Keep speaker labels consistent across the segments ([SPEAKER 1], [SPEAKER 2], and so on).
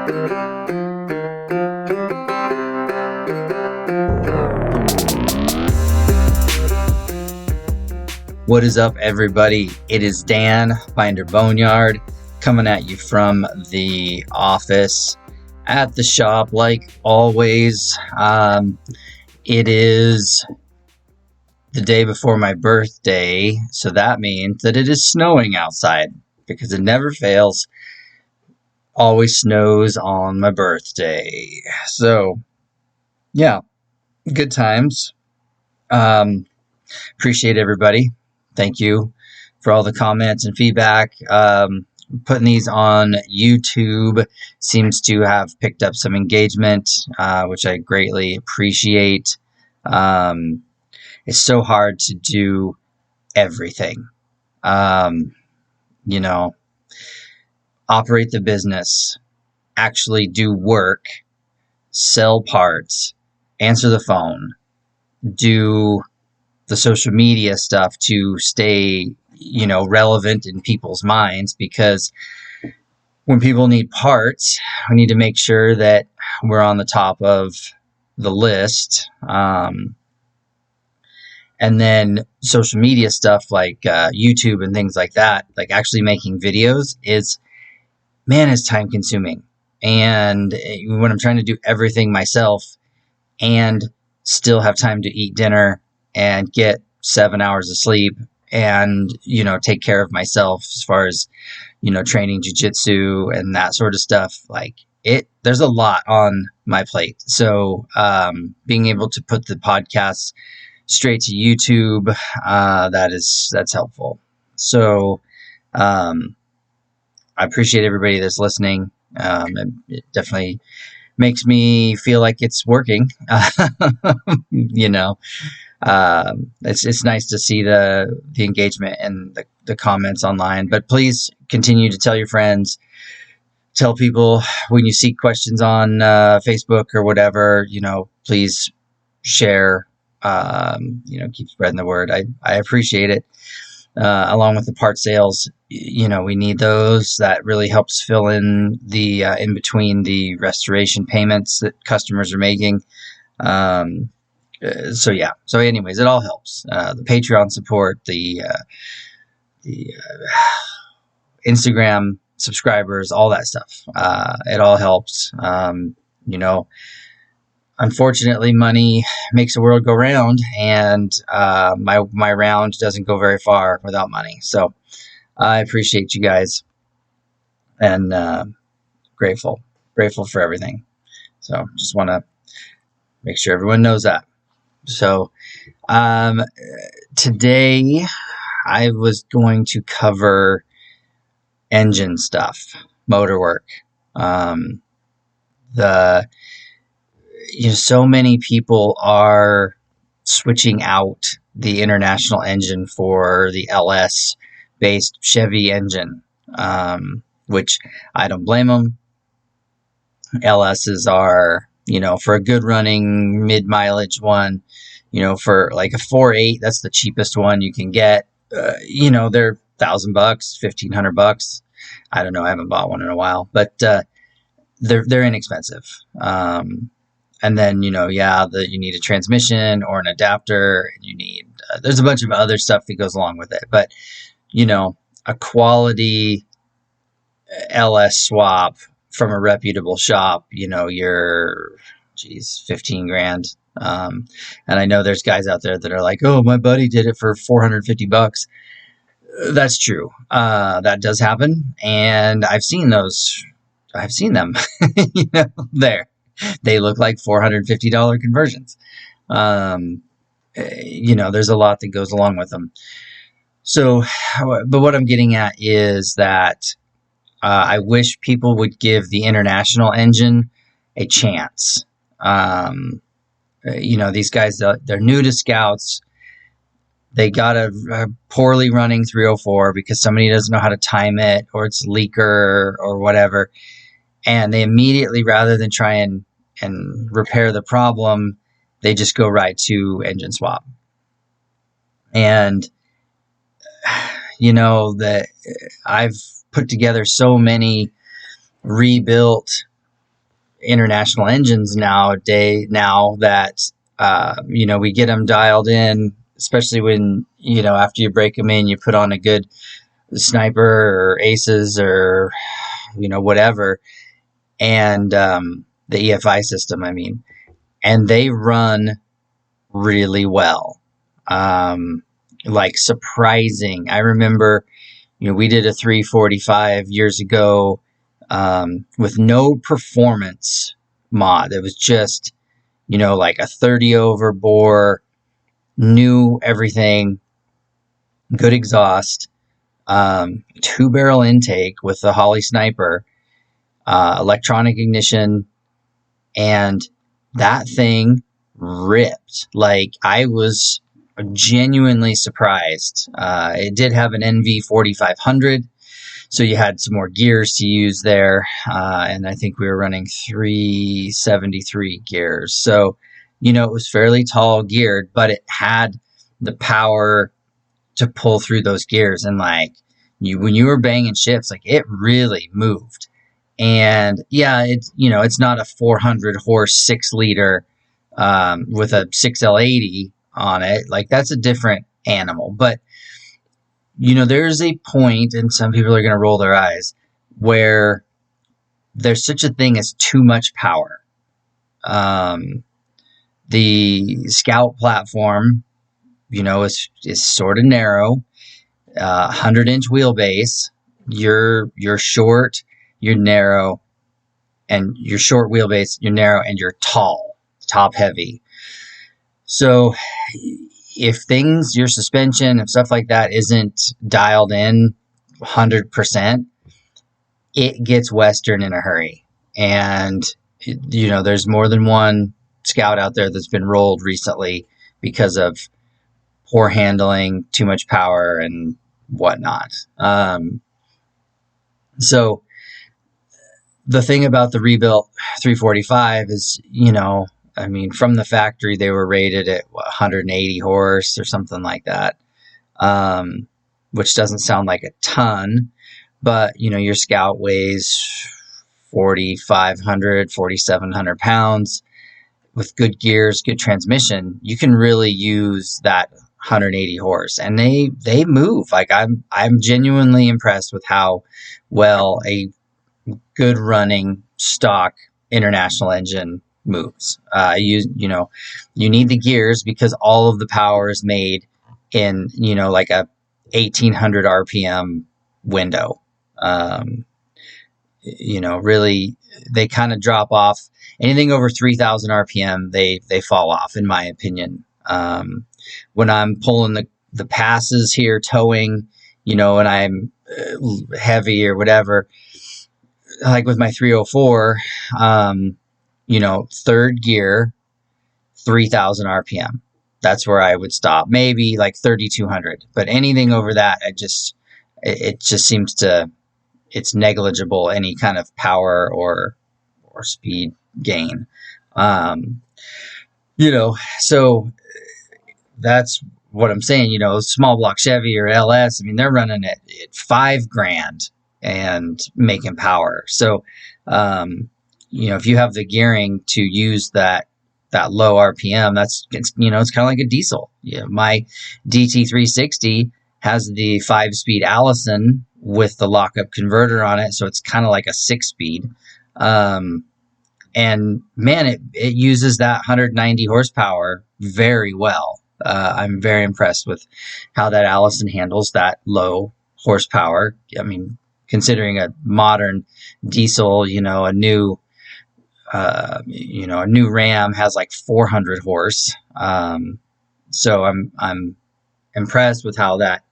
[SPEAKER 1] What is up, everybody? It is Dan, Binder Boneyard, coming at you from the office at the shop, like always. It is the day before my birthday, so that means that it is snowing outside, because it never fails. Always snows on my birthday. So, yeah, good times. Appreciate everybody. Thank you for all the comments and feedback. Putting these on YouTube seems to have picked up some engagement, which I greatly appreciate. It's so hard to do everything. Operate the business, actually do work, sell parts, answer the phone, do the social media stuff to stay, relevant in people's minds, because when people need parts, we need to make sure that we're on the top of the list. And then social media stuff like YouTube and things like that, like actually making videos is time consuming. And when I'm trying to do everything myself and still have time to eat dinner and get 7 hours of sleep and, take care of myself as far as, training jiu-jitsu and that sort of stuff, there's a lot on my plate. So, being able to put the podcast straight to YouTube, that's helpful. So, I appreciate everybody that's listening. It definitely makes me feel like it's working. It's nice to see the engagement and the comments online. But please continue to tell your friends, tell people when you see questions on Facebook or whatever. Please share. Keep spreading the word. I appreciate it. Along with the part sales, we need those. That really helps fill in the in between the restoration payments that customers are making. So anyways, it all helps. The Patreon support, the Instagram subscribers, all that stuff. It all helps. Unfortunately, money makes the world go round, and my round doesn't go very far without money. So I appreciate you guys, and grateful for everything. So just want to make sure everyone knows that. So today I was going to cover engine stuff, motor work. So many people are switching out the international engine for the LS based Chevy engine, which I don't blame them. LSs are, for a good running mid mileage one, for like a 4.8, that's the cheapest one you can get. They're $1,000, $1,500. I don't know. I haven't bought one in a while, but they're inexpensive. And then, you need a transmission or an adapter, and you need, there's a bunch of other stuff that goes along with it. But, a quality LS swap from a reputable shop, you're, $15,000. And I know there's guys out there that are like, oh, my buddy did it for $450. That's true. That does happen. And I've seen those. I've seen them, there. They look like $450 conversions. There's a lot that goes along with them. So, but what I'm getting at is that I wish people would give the international engine a chance. These guys, they're new to Scouts. They got a poorly running 304 because somebody doesn't know how to time it, or it's leaker or whatever. And they immediately, rather than try and repair the problem, they just go right to engine swap. And, that I've put together so many rebuilt international engines now that, we get them dialed in, especially when, after you break them in, you put on a good sniper or aces or, whatever. And, the EFI system, and they run really well. Like surprising. I remember, we did a 345 years ago, with no performance mod. It was just, like a 30 over bore, new everything, good exhaust, 2-barrel intake with the Holley Sniper, electronic ignition, and that thing ripped. Like, I was genuinely surprised. It did have an NV 4500, so you had some more gears to use there, and I think we were running 373 gears. So, it was fairly tall geared, but it had the power to pull through those gears, and like when you were banging shifts, like it really moved. And yeah, it's not a 400 horse 6 liter with a 6L80 on it. Like, that's a different animal. But there's a point, and some people are going to roll their eyes, where there's such a thing as too much power. The Scout platform, is sort of narrow, 100-inch wheelbase. You're short, you're narrow, and you're short wheelbase, you're narrow, and you're tall, top heavy. So if your suspension and stuff like that isn't dialed in 100%, it gets Western in a hurry. And, there's more than one Scout out there that's been rolled recently because of poor handling, too much power, and whatnot. So the thing about the rebuilt 345 is, from the factory, they were rated at 180 horse or something like that, which doesn't sound like a ton, but, your Scout weighs 4,500, 4,700 pounds. With good gears, good transmission, you can really use that 180 horse, and they move. Like, I'm genuinely impressed with how well a good running stock international engine moves. You need the gears because all of the power is made in, like a 1800 RPM window. Really, they kind of drop off. Anything over 3,000 RPM, they fall off, in my opinion. When I'm pulling the passes here, towing, and I'm heavy or whatever, like with my 304, third gear, 3,000 RPM. That's where I would stop. Maybe like 3,200, but anything over that, it just seems it's negligible, any kind of power or speed gain. So that's what I'm saying. Small block Chevy or LS, they're running at $5,000 and making power. So, if you have the gearing to use that low RPM, it's kind of like a diesel. My DT360 has the 5-speed Allison with the lockup converter on it, so it's kind of like a 6-speed. And man, it uses that 190 horsepower very well. I'm very impressed with how that Allison handles that low horsepower. Considering a modern diesel, a new Ram has like 400 horse. So I'm impressed with how that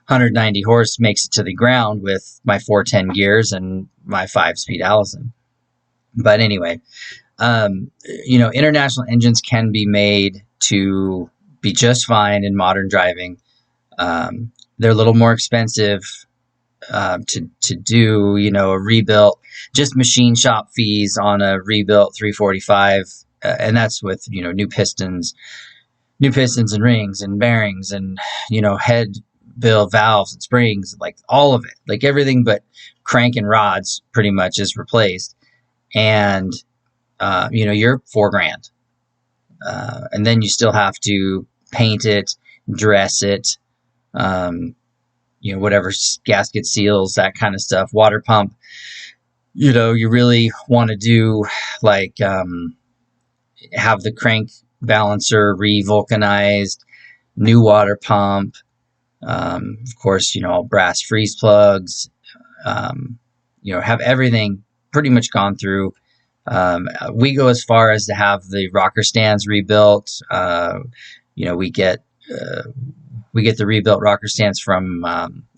[SPEAKER 1] 190 horse makes it to the ground with my 410 gears and my 5-speed Allison. But anyway, international engines can be made to be just fine in modern driving. They're a little more expensive to do, a rebuilt, just machine shop fees on a rebuilt 345. And that's with, new pistons and rings and bearings and, head build valves and springs, like all of it, like everything but crank and rods pretty much is replaced. And you're $4,000. And then you still have to paint it, dress it, whatever gasket seals, that kind of stuff, water pump. You really want to do like have the crank balancer re-vulcanized, new water pump, of course, brass freeze plugs, have everything pretty much gone through. We go as far as to have the rocker stands rebuilt. We get the rebuilt rocker stands from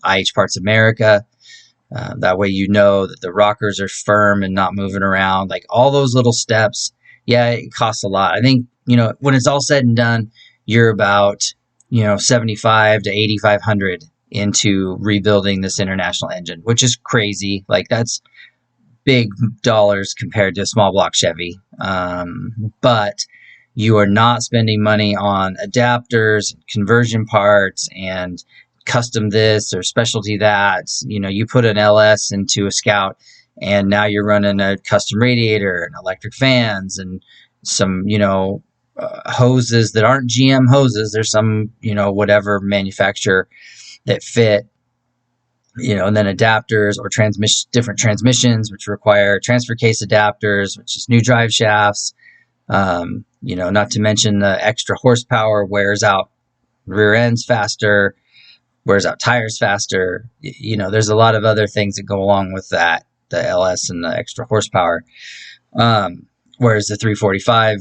[SPEAKER 1] IH Parts America. That way that the rockers are firm and not moving around. Like all those little steps, yeah, it costs a lot. I think, when it's all said and done, you're about, 75 to 8,500 into rebuilding this international engine, which is crazy. Like that's big dollars compared to a small block Chevy. But you are not spending money on adapters, conversion parts, and custom this or specialty that. You put an LS into a Scout and now you're running a custom radiator and electric fans and some, hoses that aren't GM hoses. There's some, whatever manufacturer that fit, and then adapters or different transmissions, which require transfer case adapters, which is new drive shafts. Not to mention the extra horsepower wears out rear ends faster, wears out tires faster. There's a lot of other things that go along with that, the LS and the extra horsepower. Whereas the 345,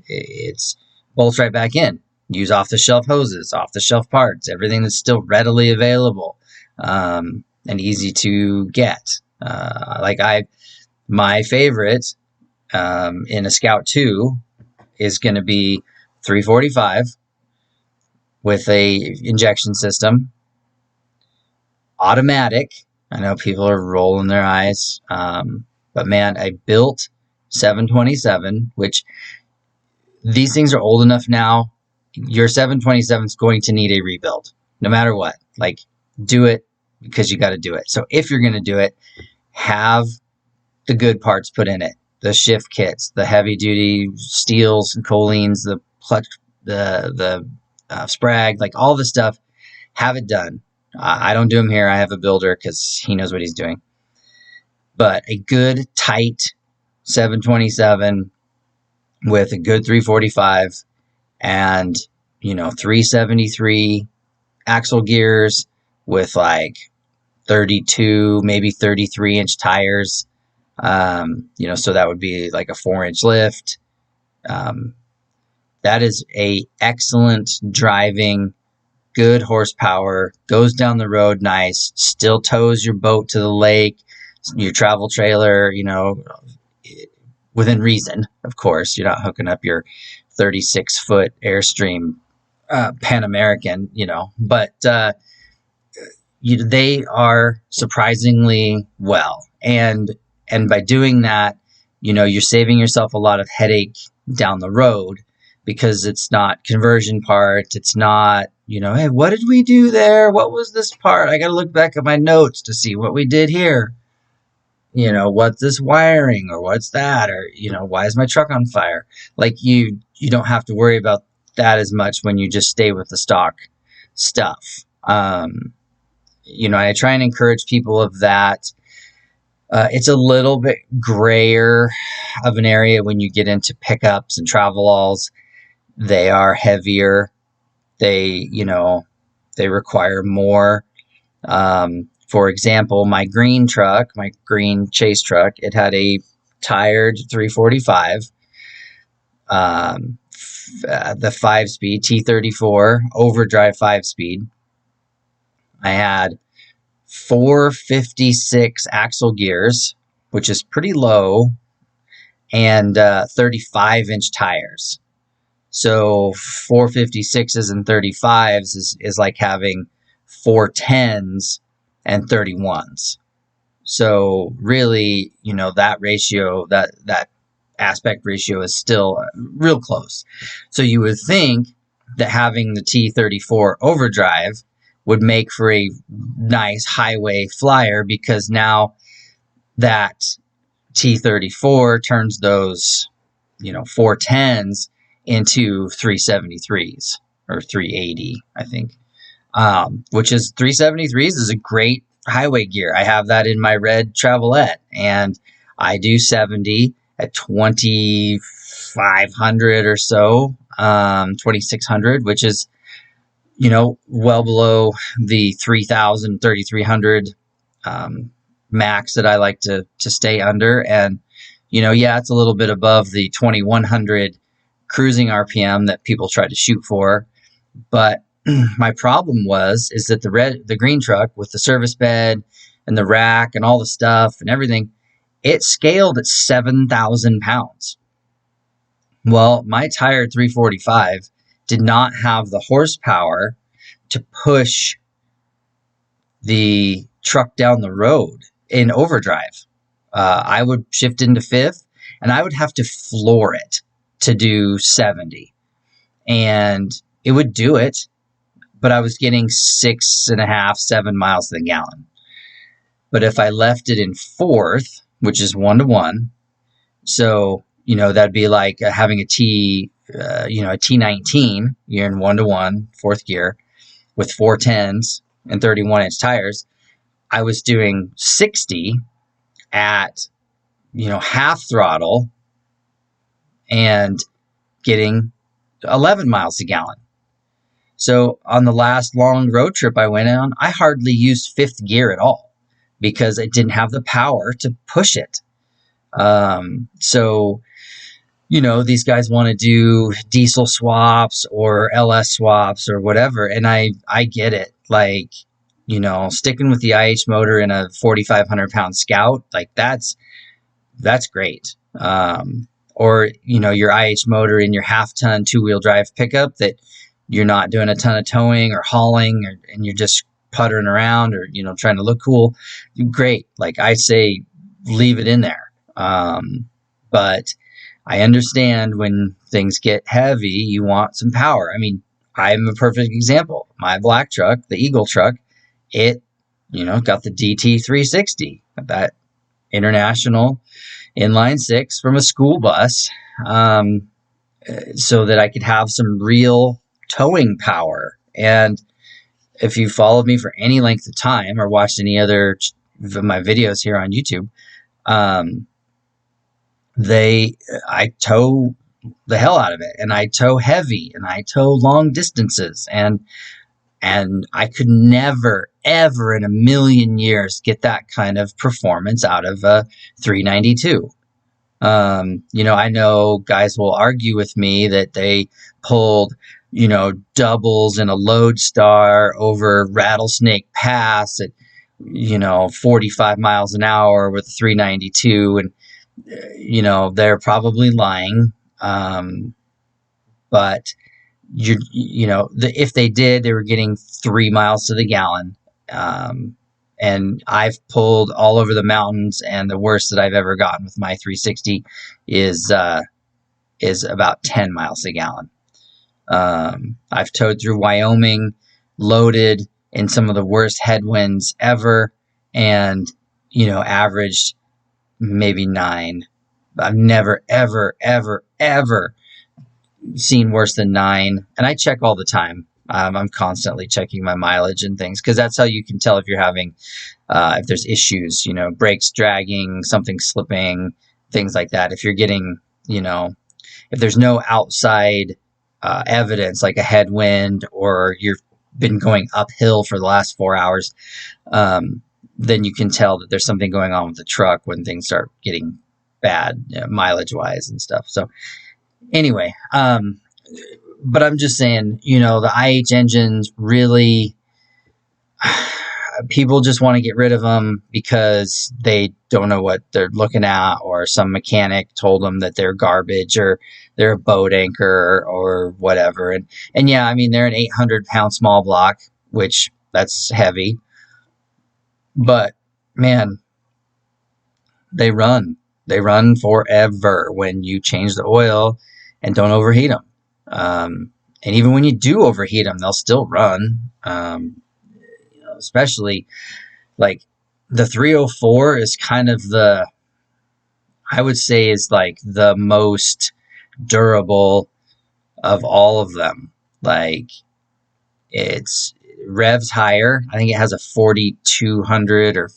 [SPEAKER 1] it's bolts right back in. Use off-the-shelf hoses, off-the-shelf parts, everything that's still readily available and easy to get. My favorite in a Scout 2 is going to be 345 with a injection system, automatic. I know people are rolling their eyes, but man, I built 727, which these things are old enough now. Your 727 is going to need a rebuild, no matter what. Like, do it because you got to do it. So if you're going to do it, have the good parts put in it. The shift kits, the heavy duty steels and choline, the clutch, the sprag, like all the stuff, have it done. I don't do them here. I have a builder because he knows what he's doing. But a good, tight 727 with a good 345 and, 373 axle gears with like 32, maybe 33-inch tires. So that would be like a 4-inch lift. That is a excellent driving, good horsepower, goes down the road nice, still tows your boat to the lake, your travel trailer, within reason, of course. You're not hooking up your 36-foot Airstream Pan American, but they are surprisingly well. And by doing that, you're saving yourself a lot of headache down the road because it's not conversion parts. It's not, hey, what did we do there? What was this part? I got to look back at my notes to see what we did here. What's this wiring or what's that? Or, why is my truck on fire? Like you don't have to worry about that as much when you just stay with the stock stuff. I try and encourage people of that. It's a little bit grayer of an area when you get into pickups and travel-alls. They are heavier. They require more. For example, my green chase truck, it had a tired 345, the 5-speed T34 overdrive 5-speed. I had 456 axle gears, which is pretty low, and 35-inch tires. So 456s and 35s is like having 410s and 31s. So really, that ratio, that aspect ratio is still real close. So you would think that having the T34 overdrive would make for a nice highway flyer, because now that T34 turns those, 410s into 373s or 380, I think. Which is 373s is a great highway gear. I have that in my red Travelette, and I do 70 at 2,500 or so, 2,600, which is, well below the 3,000, 3,300 max that I like to stay under. And, it's a little bit above the 2,100 cruising RPM that people try to shoot for. But my problem is that the green truck with the service bed and the rack and all the stuff and everything, it scaled at 7,000 pounds. Well, my tired 345 did not have the horsepower to push the truck down the road in overdrive. I would shift into fifth, and I would have to floor it to do 70. And it would do it, but I was getting 6.5, 7 miles to the gallon. But if I left it in fourth, which is 1-to-1, so, that'd be like having a T19, you're in 1-to-1, fourth gear, with 410s and 31-inch tires. I was doing 60 at, half throttle and getting 11 miles a gallon. So on the last long road trip I went on, I hardly used fifth gear at all because I didn't have the power to push it. So, these guys want to do diesel swaps or LS swaps or whatever. And I get it. Like, sticking with the IH motor in a 4,500 pound Scout, like that's great. Or, your IH motor in your half ton 2-wheel drive pickup that you're not doing a ton of towing or hauling and you're just puttering around or, trying to look cool. Great. Like I say, leave it in there. But I understand when things get heavy, you want some power. I mean, I'm a perfect example. My black truck, the Eagle truck, it, got the DT 360, that international inline six from a school bus, so that I could have some real towing power. And if you followed me for any length of time or watched any other of my videos here on YouTube, I tow the hell out of it, and I tow heavy, and I tow long distances, and I could never, ever in a million years get that kind of performance out of a 392. I know guys will argue with me that they pulled, doubles in a Lodestar over Rattlesnake Pass at, 45 miles an hour with a 392, and they're probably lying. But if they did, they were getting 3 miles to the gallon. And I've pulled all over the mountains, and the worst that I've ever gotten with my 360 is about 10 miles a gallon. I've towed through Wyoming loaded in some of the worst headwinds ever, and averaged maybe 9. I've never, ever, ever, ever seen worse than 9. And I check all the time. I'm constantly checking my mileage and things, because that's how you can tell if you're having, if there's issues, brakes dragging, something slipping, things like that. If you're getting, if there's no outside evidence like a headwind, or you've been going uphill for the last 4 hours, then you can tell that there's something going on with the truck when things start getting bad, mileage wise and stuff. So anyway, but I'm just saying, the IH engines really, people just want to get rid of them because they don't know what they're looking at, or some mechanic told them that they're garbage, or they're a boat anchor or whatever. And yeah, I mean, they're an 800-pound small block, which that's heavy, but man, they run forever when you change the oil and don't overheat them. And even when you do overheat them, they'll still run. Especially like the 304 is kind of I would say is like the most durable of all of them. Like, it's revs higher. I think it has a 4,200 or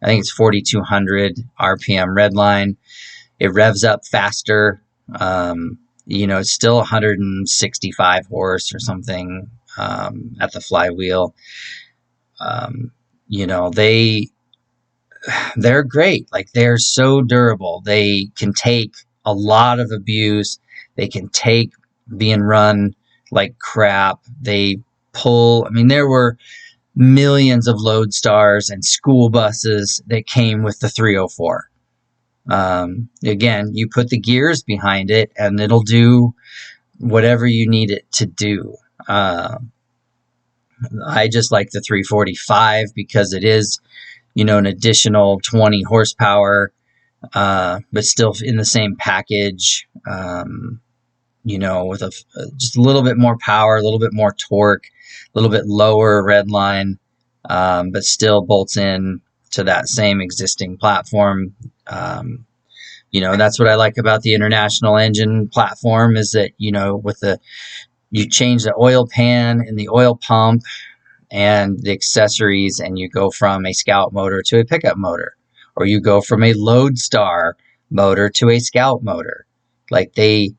[SPEAKER 1] I think it's 4,200 RPM redline. It revs up faster. It's still 165 horse or something at the flywheel. They're great. Like, they're so durable. They can take a lot of abuse. They can take being run like crap. They pull. I mean, there were millions of Lodestars and school buses that came with the 304. Again, you put the gears behind it and it'll do whatever you need it to do. I just like the 345 because it is, an additional 20 horsepower, but still in the same package, with just a little bit more power, a little bit more torque, a little bit lower redline, but still bolts in to that same existing platform. That's what I like about the International engine platform is that, you change the oil pan and the oil pump and the accessories, and you go from a Scout motor to a pickup motor, or you go from a Lodestar motor to a Scout motor. Like, they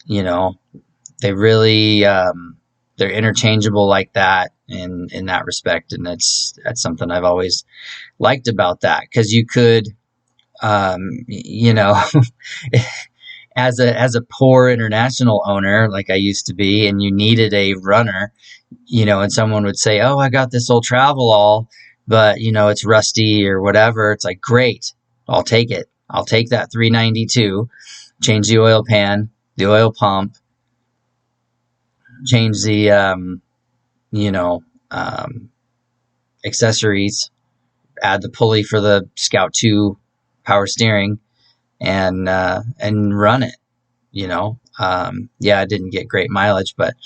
[SPEAKER 1] really, they're interchangeable like that in that respect. And that's something I've always liked about that. 'Cause you could, as a poor International owner, like I used to be, and you needed a runner, and someone would say, "Oh, I got this old Travel All, but it's rusty or whatever." It's like, great, I'll take it. I'll take that 392, change the oil pan, the oil pump, change the, accessories, add the pulley for the Scout 2 power steering, and run it. I didn't get great mileage, but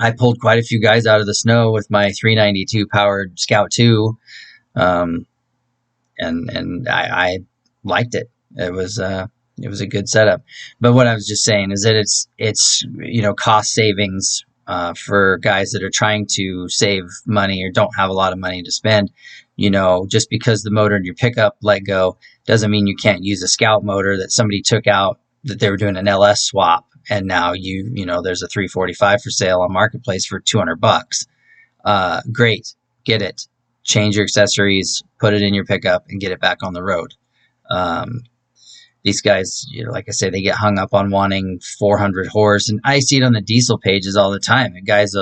[SPEAKER 1] I pulled quite a few guys out of the snow with my 392 powered Scout 2. And I liked it. It was a good setup. But what I was just saying is that it's cost savings for guys that are trying to save money or don't have a lot of money to spend. Just because the motor in your pickup let go doesn't mean you can't use a Scout motor that somebody took out, that they were doing an LS swap, and now there's a 345 for sale on Marketplace for $200. Great, get it. Change your accessories, put it in your pickup, and get it back on the road. These guys, like I say, they get hung up on wanting 400 horse, and I see it on the diesel pages all the time. And guys,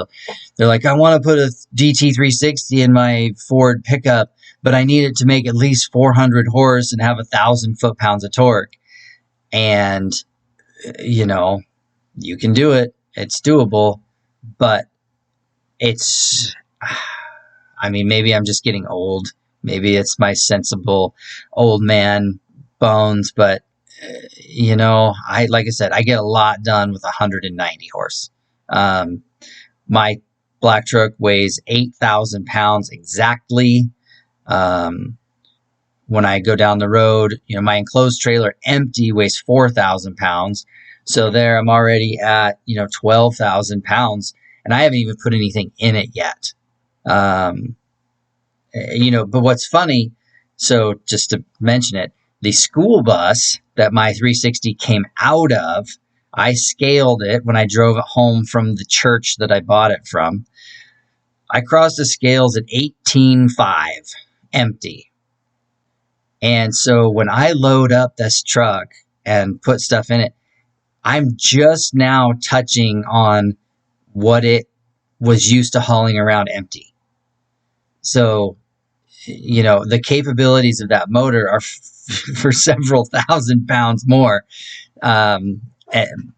[SPEAKER 1] they're like, "I want to put a DT360 in my Ford pickup, but I need it to make at least 400 horse and have 1,000 foot-pounds of torque." And you can do it. It's doable, but maybe I'm just getting old. Maybe it's my sensible old man bones, but like I said, I get a lot done with 190 horse. My black truck weighs 8,000 pounds exactly. When I go down the road, my enclosed trailer empty weighs 4,000 pounds. So there I'm already at, 12,000 pounds, and I haven't even put anything in it yet. But what's funny, so just to mention it, the school bus that my 360 came out of, I scaled it when I drove it home from the church that I bought it from. I crossed the scales at 18.5 empty. And so when I load up this truck and put stuff in it, I'm just now touching on what it was used to hauling around empty. So, the capabilities of that motor are for several thousand pounds more. And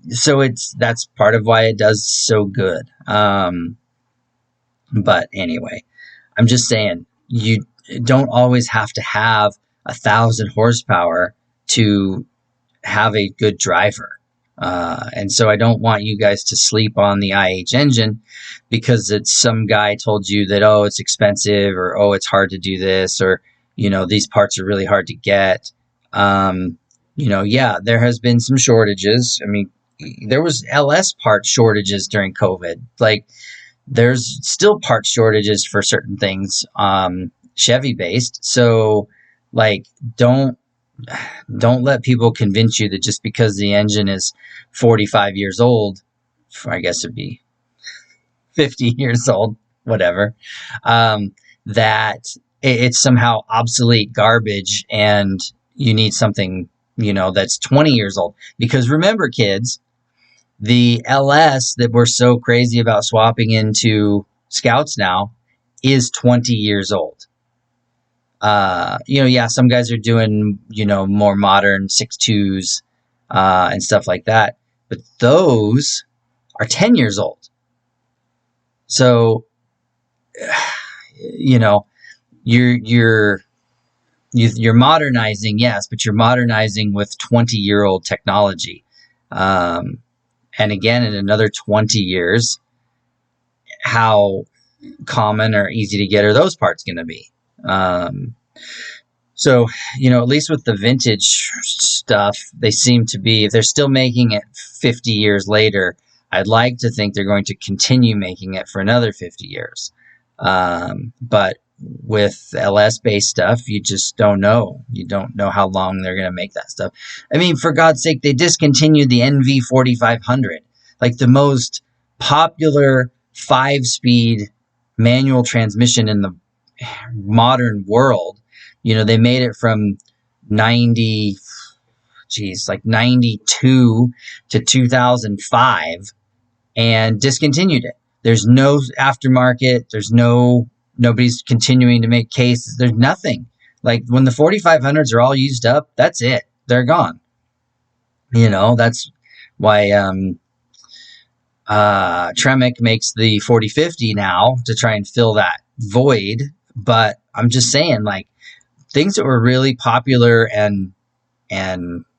[SPEAKER 1] so that's part of why it does so good. But anyway, I'm just saying, you don't always have to have 1,000 horsepower to have a good driver. And so I don't want you guys to sleep on the IH engine because it's some guy told you that, oh, it's expensive, or, oh, it's hard to do this, or, these parts are really hard to get. Um, yeah, there has been some shortages. I mean, there was LS part shortages during COVID. Like, there's still part shortages for certain things, Chevy based. So, like, don't let people convince you that just because the engine is 45 years old, I guess it'd be 50 years old, whatever, that it's somehow obsolete garbage and you need something, that's 20 years old. Because remember, kids, the LS that we're so crazy about swapping into Scouts now is 20 years old. Yeah, some guys are doing, more modern 6.2s and stuff like that, but those are 10 years old. So, you're modernizing, yes, but you're modernizing with 20-year-old technology. And again, in another 20 years, how common or easy to get are those parts going to be? So, at least with the vintage stuff, they seem to be, if they're still making it 50 years later, I'd like to think they're going to continue making it for another 50 years. But with LS based stuff, you just don't know. You don't know how long they're going to make that stuff. I mean, for God's sake, they discontinued the NV 4500, like the most popular 5-speed manual transmission in the modern world. They made it from 92 to 2005 and discontinued it. There's no aftermarket. Nobody's continuing to make cases. There's nothing. Like, when the 4500s are all used up, that's it. They're gone. That's why Tremec makes the 4050 now to try and fill that void. But I'm just saying, like, things that were really popular and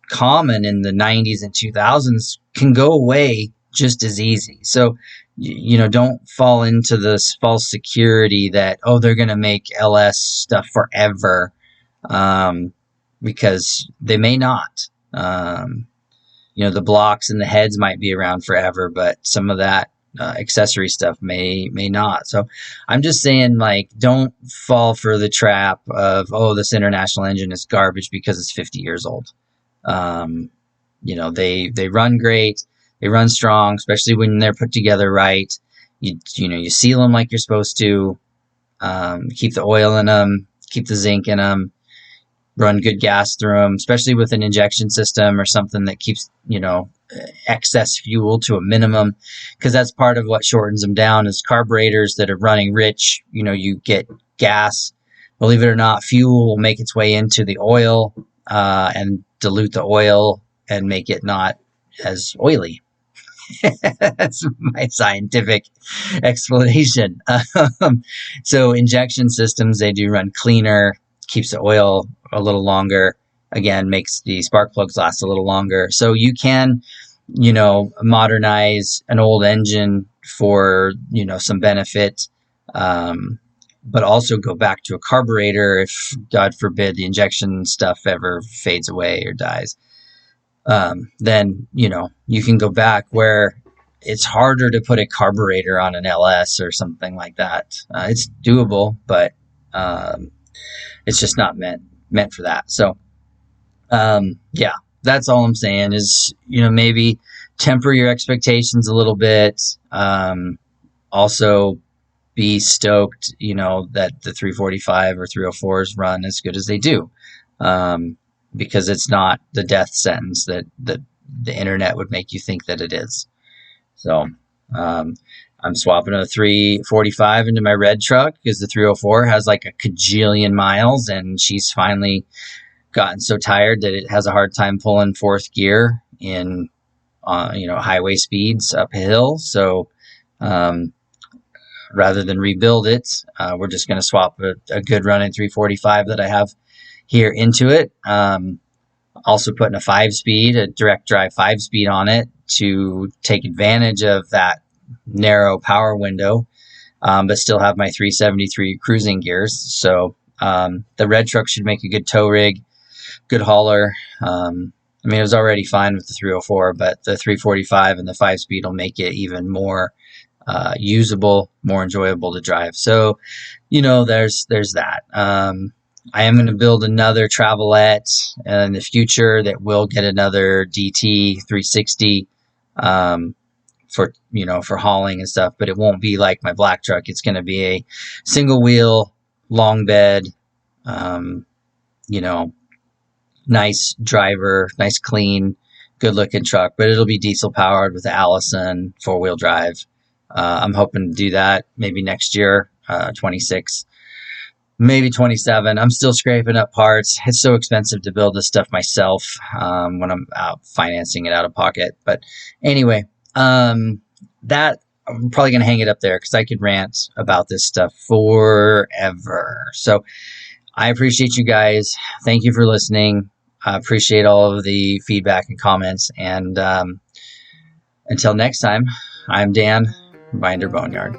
[SPEAKER 1] common in the 90s and 2000s can go away just as easy. So, don't fall into this false security that, they're going to make LS stuff forever, because they may not. The blocks and the heads might be around forever, but some of that accessory stuff may not. So I'm just saying, like, don't fall for the trap of, this International engine is garbage because it's 50 years old. They run great. They run strong, especially when they're put together right. You seal them like you're supposed to. Keep the oil in them. Keep the zinc in them. Run good gas through them, especially with an injection system or something that keeps, excess fuel to a minimum, because that's part of what shortens them down is carburetors that are running rich. You get gas. Believe it or not, fuel will make its way into the oil and dilute the oil and make it not as oily. That's my scientific explanation. So injection systems, they do run cleaner, keeps the oil a little longer, again, makes the spark plugs last a little longer. So you can, modernize an old engine for, some benefit, but also go back to a carburetor if, God forbid, the injection stuff ever fades away or dies. Then, you can go back where it's harder to put a carburetor on an LS or something like that. It's doable, but it's just not meant for that. So, yeah, that's all I'm saying is, maybe temper your expectations a little bit. Also be stoked, that the 345 or 304s run as good as they do. Because it's not the death sentence that the internet would make you think that it is. So, I'm swapping a 345 into my red truck because the 304 has like a kajillion miles, and she's finally gotten so tired that it has a hard time pulling fourth gear in, highway speeds up a hill. So, rather than rebuild it, we're just going to swap a good running 345 that I have here into it. Also putting a 5-speed, a direct drive 5-speed on it to take advantage of that narrow power window, but still have my 373 cruising gears. So the red truck should make a good tow rig. good hauler. I mean, it was already fine with the 304, but the 345 and the 5-speed will make it even more usable, more enjoyable to drive. So, there's that. I am going to build another travelette in the future that will get another DT 360 for hauling and stuff, but it won't be like my black truck. It's going to be a single wheel, long bed, nice driver, nice, clean, good looking truck, but it'll be diesel powered with the Allison 4-wheel drive. I'm hoping to do that maybe next year, 26, maybe 27. I'm still scraping up parts. It's so expensive to build this stuff myself when I'm out financing it out of pocket. But anyway, that I'm probably going to hang it up there because I could rant about this stuff forever. So I appreciate you guys. Thank you for listening. I appreciate all of the feedback and comments. And until next time, I'm Dan, Binder Boneyard.